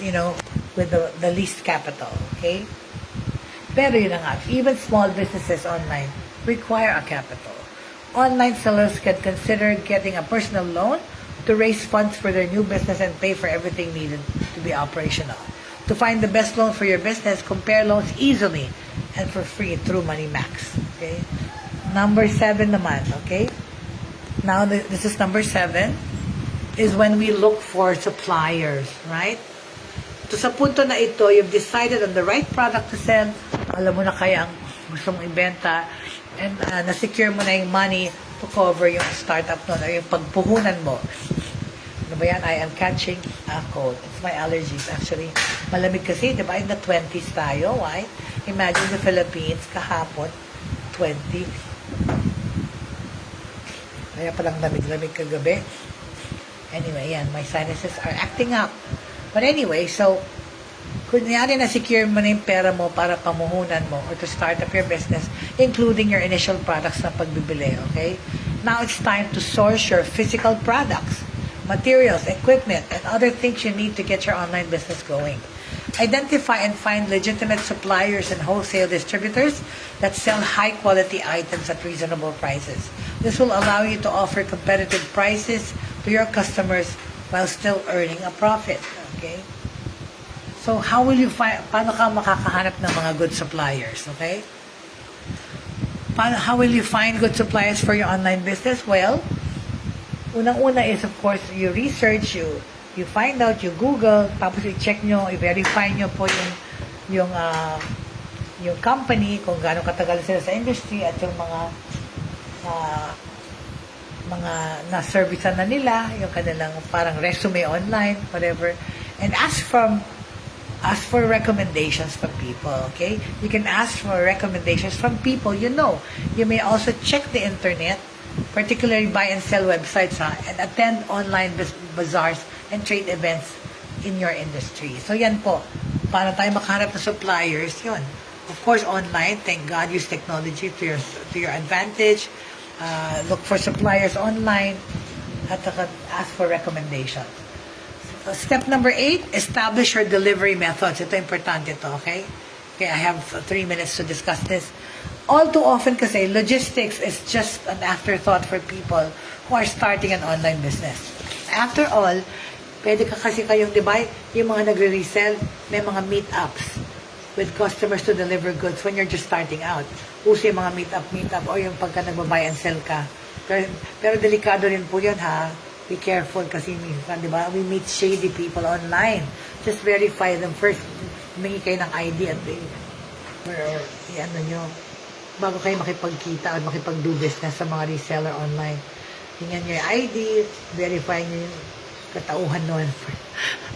S2: with the least capital. Okay? Pero yun na nga, even small businesses online require a capital. Online sellers can consider getting a personal loan to raise funds for their new business and pay for everything needed to be operational. To find the best loan for your business, compare loans easily and for free through MoneyMax. Okay? Number 7 naman, okay? Now, this is number 7, is when we look for suppliers, right? To sa punto na ito, you've decided on the right product to sell, alam mo na kaya ang gusto mong ibenta, and na-secure mo na yung money to cover yung startup nun, or yung pagpuhunan mo. Ano ba yan? I am catching a cold. It's my allergies, actually. Malamig kasi, di ba? In the 20s tayo, why? Imagine the Philippines, kahapon, 20. Kaya palang lamig-lamig kagabi. Anyway, yan, my sinuses are acting up. But anyway, so, kunyari na secure mo na yung pera mo para pamuhunan mo or to start up your business, including your initial products na pagbibili, okay? Now it's time to source your physical products, materials, equipment, and other things you need to get your online business going. Identify and find legitimate suppliers and wholesale distributors that sell high-quality items at reasonable prices. This will allow you to offer competitive prices to your customers while still earning a profit, okay? So, how will you find, paano ka makakahanap ng mga good suppliers, okay? How will you find good suppliers for your online business? Well, unang-una is, of course, you research, you find out, you Google, tapos i-check nyo, i-verify nyo po yung company, kung gaano katagal sila sa industry, at yung mga na-service na nila, yung kanilang parang resume online, whatever. And ask for recommendations from people, okay? You can ask for recommendations from people you know. You may also check the internet, particularly buy and sell websites, and attend online bazaars and trade events in your industry. So yan po, paano tayo makahanap ng suppliers, yun. Of course, online, thank God, use technology to your advantage. Look for suppliers online at ask for recommendations. Step number 8, establish your delivery methods. Ito, importante ito, okay? Okay, I have 3 minutes to discuss this. All too often kasi, logistics is just an afterthought for people who are starting an online business. After all, pwede ka kasi kayong, di ba, yung mga nagre-resell, may mga meetups with customers to deliver goods when you're just starting out. Uso yung mga meetup, o yung pagka nagbabuy and sell ka. Pero delikado rin po yun, ha? Be careful kasi minsan, di ba, we meet shady people online. Just verify them first. Humingi kayo ng ID at ano nyo, bago kayo makipagkita at makipag-do business sa mga reseller online. Tingnan nyo yung ID, verify nyo yung katauhan nun.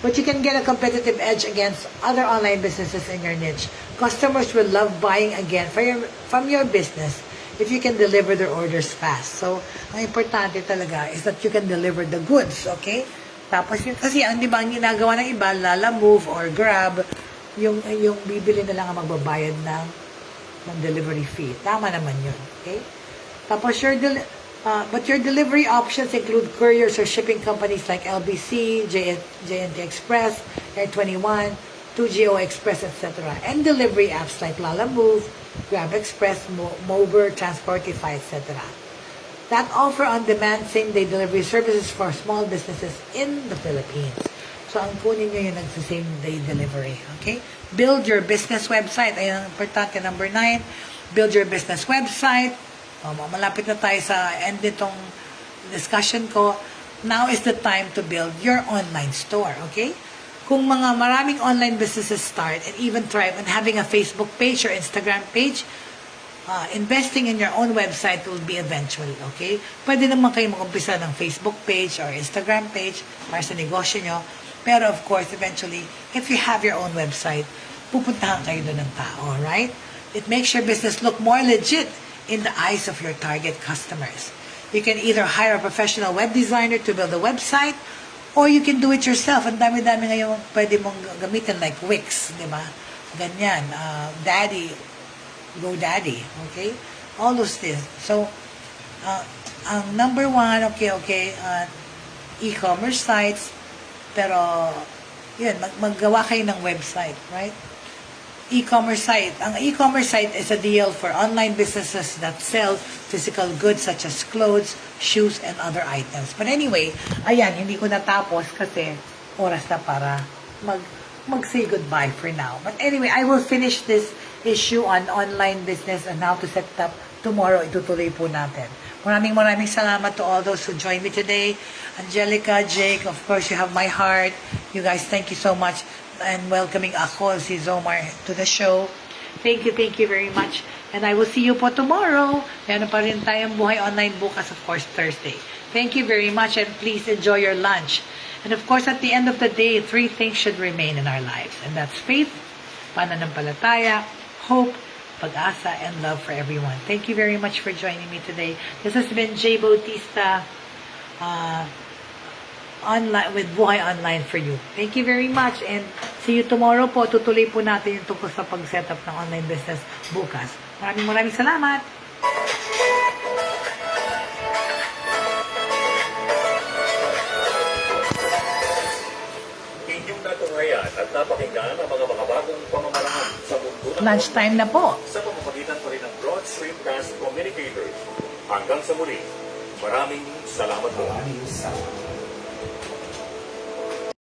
S2: But you can get a competitive edge against other online businesses in your niche. Customers will love buying again from your business if you can deliver their orders fast. So, ang importante talaga is that you can deliver the goods, okay? Tapos, kasi ang di ba, ang ginagawa ng iba, Move or Grab, yung bibili na lang ang magbabayad ng delivery fee. Tama naman yun, okay? Tapos, but your delivery options include couriers or shipping companies like LBC, JNT Express, Air21, 2GO Express, etc. And delivery apps like Move, Grab Express, Mover, Transportify, etc. That offer on-demand same-day delivery services for small businesses in the Philippines. So, ang kunin nyo yung same-day delivery. Okay? Build your business website. Ayan ang importante. Number 9, build your business website. Malapit na tayo sa end nitong discussion ko. Now is the time to build your online store. Okay? Kung mga maraming online businesses start and even thrive on having a Facebook page or Instagram page, investing in your own website will be eventual, okay? Pwede naman kayo mag-umpisa ng Facebook page or Instagram page para sa negosyo nyo. Pero of course, eventually, if you have your own website, pupuntahan kayo doon ng tao, right? It makes your business look more legit in the eyes of your target customers. You can either hire a professional web designer to build a website, or you can do it yourself. Ang dami-dami ngayon pwede mong gamitin like Wix, di ba? Ganyan. GoDaddy. Okay? All those things. So, ang number 1, okay, e-commerce sites. Pero, yun, maggawa kayo ng website, right? E-commerce site. Ang e-commerce site is a deal for online businesses that sell physical goods such as clothes, shoes, and other items. But anyway, ayan, hindi ko natapos kasi oras na para mag-say goodbye for now. But anyway, I will finish this issue on online business and how to set it up tomorrow. Itutuloy po natin. Maraming salamat to all those who joined me today. Angelica, Jake, of course, you have my heart. You guys, thank you so much. And welcoming ako, si Zomar, to the show. Thank you very much. And I will see you po tomorrow. Meron pa rin tayong Buhay Online bukas, of course, Thursday. Thank you very much and please enjoy your lunch. And of course, at the end of the day, 3 things should remain in our lives. And that's faith, pananampalataya, hope, pag-asa, and love for everyone. Thank you very much for joining me today. This has been J. Bautista, online with Buhay Online for you. Thank you very much and see you tomorrow po. Tutuloy po natin yung tungkol sa pag-setup ng online business bukas. Maraming salamat!
S1: Inyong natunghayan at napakinggan ang mga makabagong pamamaraan sa mundo ng
S2: Lunchtime na po.
S1: sa pamamagitan pa rin ng Broad Stream Cast Communicators. Hanggang sa muli, maraming salamat po.